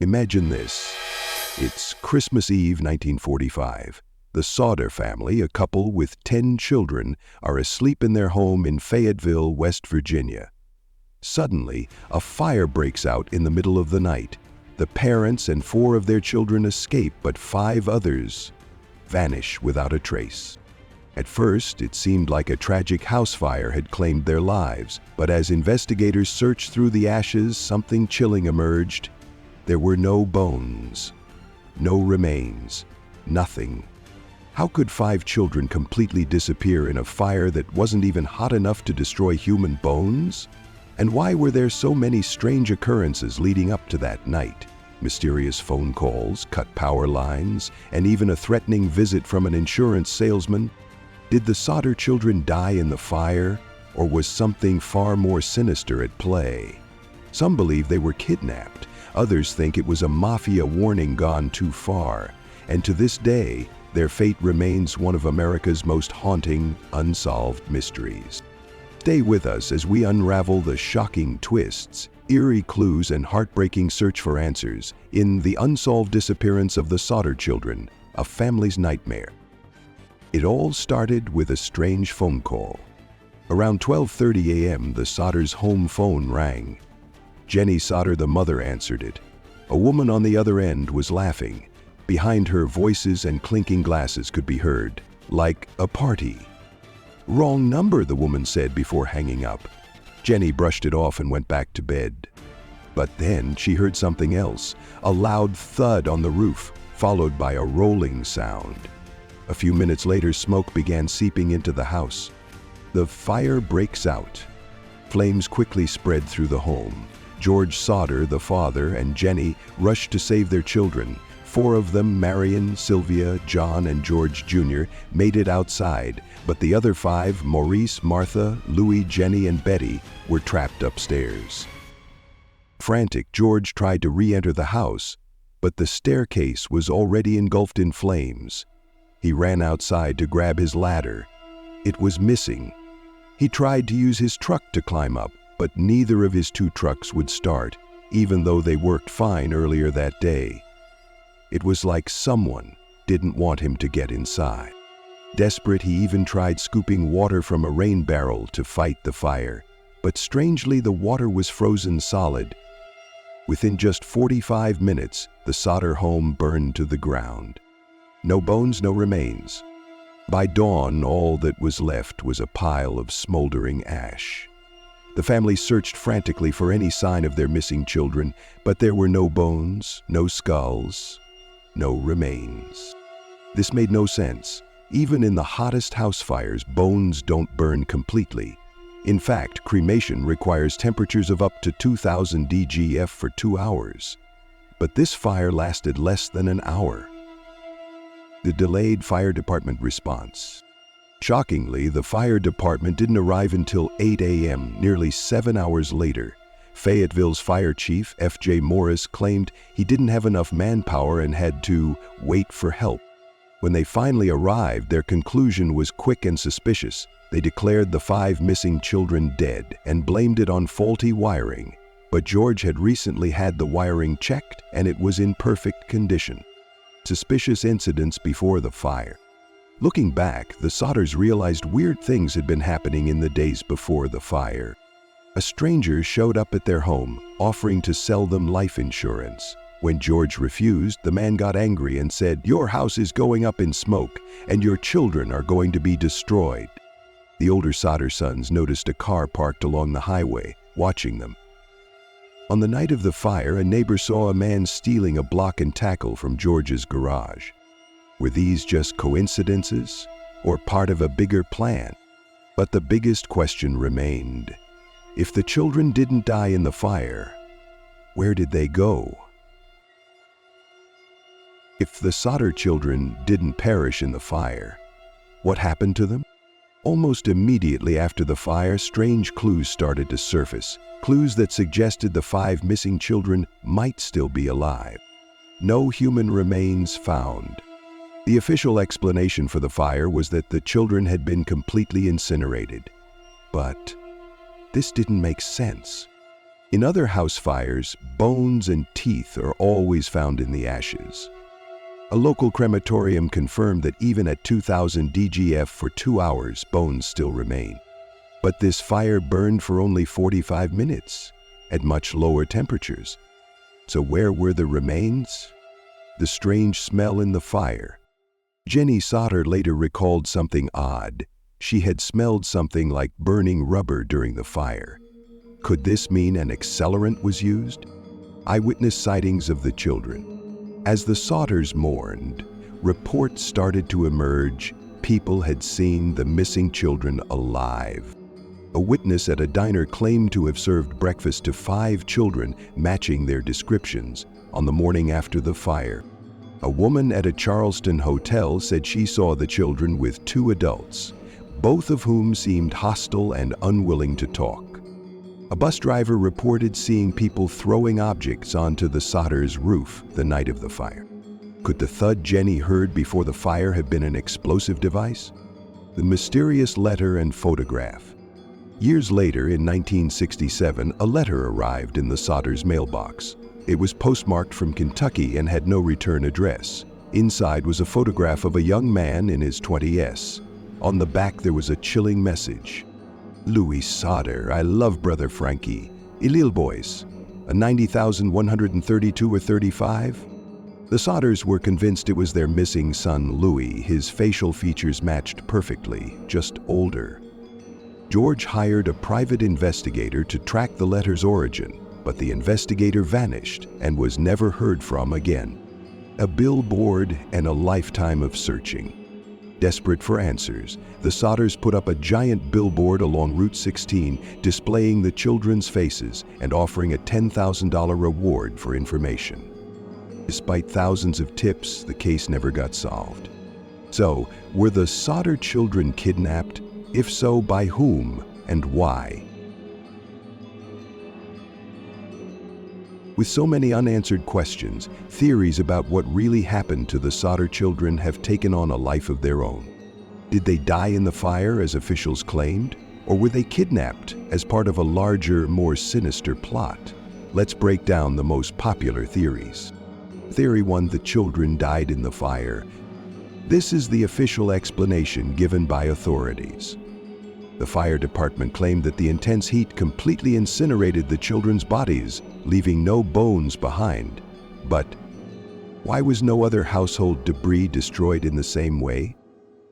Imagine this. It's Christmas Eve, 1945. The Sodder family, a couple with 10 children, are asleep in their home in Fayetteville, West Virginia. Suddenly, a fire breaks out in the middle of the night. The parents and 4 of their children escape, but 5 others vanish without a trace. At first, it seemed like a tragic house fire had claimed their lives, but as investigators searched through the ashes, something chilling emerged. There were no bones, no remains, nothing. How could 5 children completely disappear in a fire that wasn't even hot enough to destroy human bones? And why were there so many strange occurrences leading up to that night? Mysterious phone calls, cut power lines, and even a threatening visit from an insurance salesman. Did the Sodder children die in the fire, or was something far more sinister at play? Some believe they were kidnapped. Others think it was a mafia warning gone too far. And to this day, their fate remains one of America's most haunting, unsolved mysteries. Stay with us as we unravel the shocking twists, eerie clues, and heartbreaking search for answers in The Unsolved Disappearance of the Sodder Children, a family's nightmare. It all started with a strange phone call. Around 12:30 a.m., the Sodders' home phone rang. Jenny Sodder, the mother, answered it. A woman on the other end was laughing. Behind her, voices and clinking glasses could be heard, like a party. "Wrong number," the woman said before hanging up. Jenny brushed it off and went back to bed. But then she heard something else, a loud thud on the roof, followed by a rolling sound. A few minutes later, smoke began seeping into the house. The fire breaks out. Flames quickly spread through the home. George Sodder, the father, and Jenny rushed to save their children. 4 of them, Marion, Sylvia, John, and George Jr., made it outside, but the other 5, Maurice, Martha, Louis, Jenny, and Betty, were trapped upstairs. Frantic, George tried to re-enter the house, but the staircase was already engulfed in flames. He ran outside to grab his ladder. It was missing. He tried to use his truck to climb up, but neither of his 2 trucks would start, even though they worked fine earlier that day. It was like someone didn't want him to get inside. Desperate, he even tried scooping water from a rain barrel to fight the fire, but strangely the water was frozen solid. Within just 45 minutes, the Sodder home burned to the ground. No bones, no remains. By dawn, all that was left was a pile of smoldering ash. The family searched frantically for any sign of their missing children, but there were no bones, no skulls, no remains. This made no sense. Even in the hottest house fires, bones don't burn completely. In fact, cremation requires temperatures of up to 2000 dgF for 2 hours. But this fire lasted less than an hour. The delayed fire department response. Shockingly, the fire department didn't arrive until 8 a.m., nearly 7 hours later. Fayetteville's fire chief, F.J. Morris, claimed he didn't have enough manpower and had to wait for help. When they finally arrived, their conclusion was quick and suspicious. They declared the 5 missing children dead and blamed it on faulty wiring. But George had recently had the wiring checked and it was in perfect condition. Suspicious incidents before the fire. Looking back, the Sodders realized weird things had been happening in the days before the fire. A stranger showed up at their home, offering to sell them life insurance. When George refused, the man got angry and said, "Your house is going up in smoke, and your children are going to be destroyed." The older Sodder sons noticed a car parked along the highway, watching them. On the night of the fire, a neighbor saw a man stealing a block and tackle from George's garage. Were these just coincidences, or part of a bigger plan? But the biggest question remained. If the children didn't die in the fire, where did they go? If the Sodder children didn't perish in the fire, what happened to them? Almost immediately after the fire, strange clues started to surface, clues that suggested the 5 missing children might still be alive. No human remains found. The official explanation for the fire was that the children had been completely incinerated. But this didn't make sense. In other house fires, bones and teeth are always found in the ashes. A local crematorium confirmed that even at 2000 DGF for 2 hours, bones still remain. But this fire burned for only 45 minutes, at much lower temperatures. So where were the remains? The strange smell in the fire. Jenny Sodder later recalled something odd. She had smelled something like burning rubber during the fire. Could this mean an accelerant was used? Eyewitness sightings of the children. As the Sodders mourned, reports started to emerge. People had seen the missing children alive. A witness at a diner claimed to have served breakfast to 5 children, matching their descriptions, on the morning after the fire. A woman at a Charleston hotel said she saw the children with 2 adults, both of whom seemed hostile and unwilling to talk. A bus driver reported seeing people throwing objects onto the Sodders' roof the night of the fire. Could the thud Jenny heard before the fire have been an explosive device? The mysterious letter and photograph. Years later, in 1967, a letter arrived in the Sodders' mailbox. It was postmarked from Kentucky and had no return address. Inside was a photograph of a young man in his 20s. On the back there was a chilling message. Louis Sodder, I love brother Frankie. Ilil boys, a 90,132 or 35? The Sodders were convinced it was their missing son Louis. His facial features matched perfectly, just older. George hired a private investigator to track the letter's origin, but the investigator vanished and was never heard from again. A billboard and a lifetime of searching. Desperate for answers, the Sodders put up a giant billboard along Route 16 displaying the children's faces and offering a $10,000 reward for information. Despite thousands of tips, the case never got solved. So, were the Sodder children kidnapped? If so, by whom and why? With so many unanswered questions, theories about what really happened to the Sodder children have taken on a life of their own. Did they die in the fire as officials claimed? Or were they kidnapped as part of a larger, more sinister plot? Let's break down the most popular theories. Theory 1: the children died in the fire. This is the official explanation given by authorities. The fire department claimed that the intense heat completely incinerated the children's bodies, leaving no bones behind. But why was no other household debris destroyed in the same way?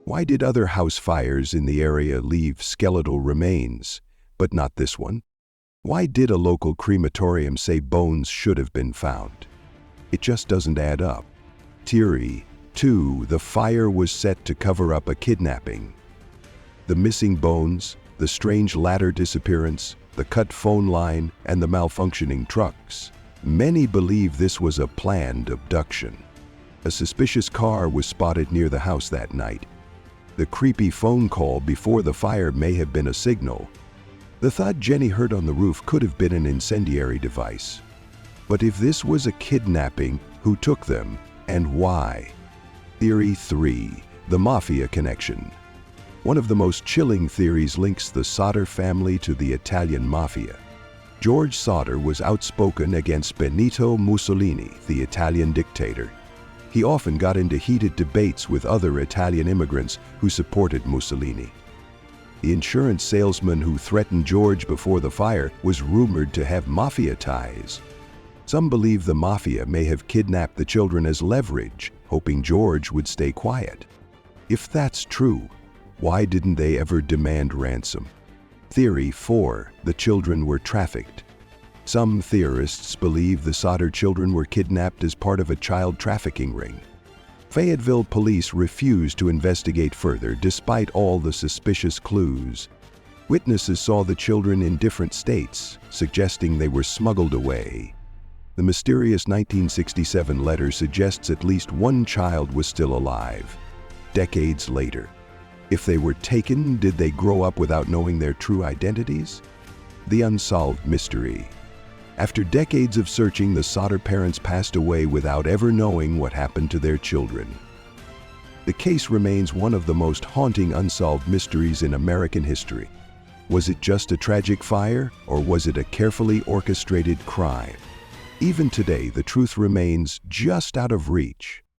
Why did other house fires in the area leave skeletal remains, but not this one? Why did a local crematorium say bones should have been found? It just doesn't add up. Theory 2: the fire was set to cover up a kidnapping. The missing bones, the strange ladder disappearance, the cut phone line, and the malfunctioning trucks. Many believe this was a planned abduction. A suspicious car was spotted near the house that night. The creepy phone call before the fire may have been a signal. The thud Jenny heard on the roof could have been an incendiary device. But if this was a kidnapping, who took them and why? Theory 3: the mafia connection. One of the most chilling theories links the Sodder family to the Italian mafia. George Sodder was outspoken against Benito Mussolini, the Italian dictator. He often got into heated debates with other Italian immigrants who supported Mussolini. The insurance salesman who threatened George before the fire was rumored to have mafia ties. Some believe the mafia may have kidnapped the children as leverage, hoping George would stay quiet. If that's true, why didn't they ever demand ransom? Theory 4: the children were trafficked. Some theorists believe the Sodder children were kidnapped as part of a child trafficking ring. Fayetteville police refused to investigate further despite all the suspicious clues. Witnesses saw the children in different states, suggesting they were smuggled away. The mysterious 1967 letter suggests at least one child was still alive, decades later. If they were taken, did they grow up without knowing their true identities? The unsolved mystery. After decades of searching, the Sodder parents passed away without ever knowing what happened to their children. The case remains one of the most haunting unsolved mysteries in American history. Was it just a tragic fire, or was it a carefully orchestrated crime? Even today, the truth remains just out of reach.